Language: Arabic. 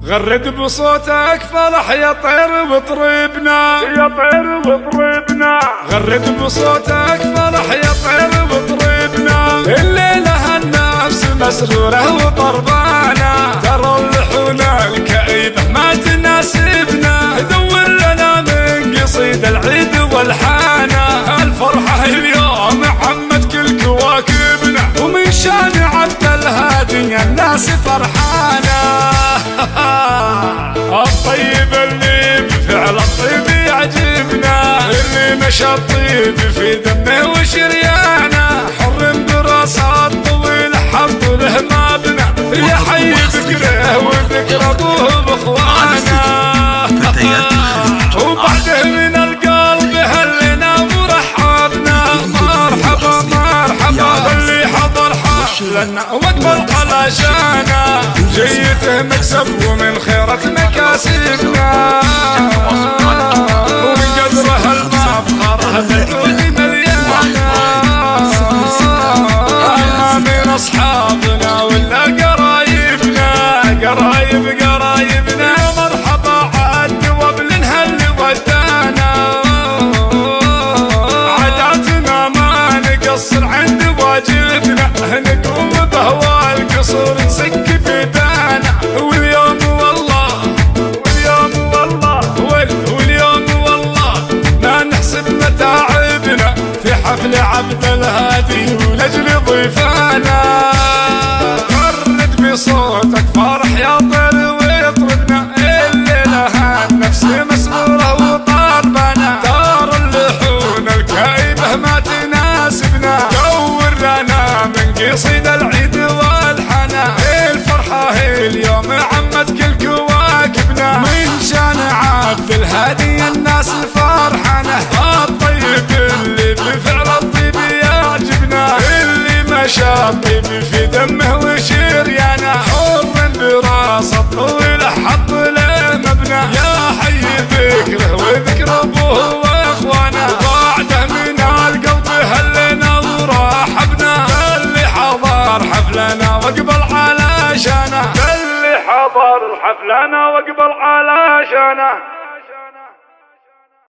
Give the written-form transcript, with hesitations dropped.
غرد بصوتك فرح يا طير بطربنا، يا طير بطربنا. غرد بصوتك فرح يا طير بطربنا. الليلة النفس مسرورة وطربانة، ترى اللحون الكئيبة ما تناسبنا. دور لنا من قصيد العيد والحانة، الفرحة اليوم عمت كل كواكبنا. ومن شان عبد الهادي الناس فرحانة. الطيب اللي بفعل الطيب يعجبنا، اللي مشى الطيب في دمه وشريانه. حر براسه الطويل حط له ما بنى، يحيي ذكره وذكر ابوه باخوانه. وبعده من القلب هلنا ورحبنا، مرحبا مرحبا باللي حضر حفلنا واقبل علشانه. جيته مكسب ومن خيرة مكاسبنا، ومن قدره المبخرة بالعود مليانة. أما من أصحابنا ولا قرايبنا، قرايب قرايبنا. مرحبا عاد وبلنها اللي ودانا، عاداتنا ما نقصر عند واجبنا. نقوم بهوى القصور نسك بدانا. واليوم والله ما نحسب متاعبنا، في حفل عبد الهادي ولجل ضيفانا. غرد بصوتك فرح يا طير ويطربنا. الليلة النفس مسرورة وطربنا، دار اللحون الكئيبة ما تناسبنا. دور لنا من قصيد العيد والحنا، الفرحة اليوم عمت كل كواكبنا. من شان عبد الهادي الناس فرحانة، الطيب اللي بفعل الطيب يعجبنا. اللي مشى الطيب في دمه وشريانه، حر براس الطويل حط له مبنى. يا حي ذكره وذكر ابوه واخوانه. وبعده من القلب هلنا ورحبنا، اللي حضر حفلنا واقبل علشانه. اللي حضر حفلنا واقبل علشانه.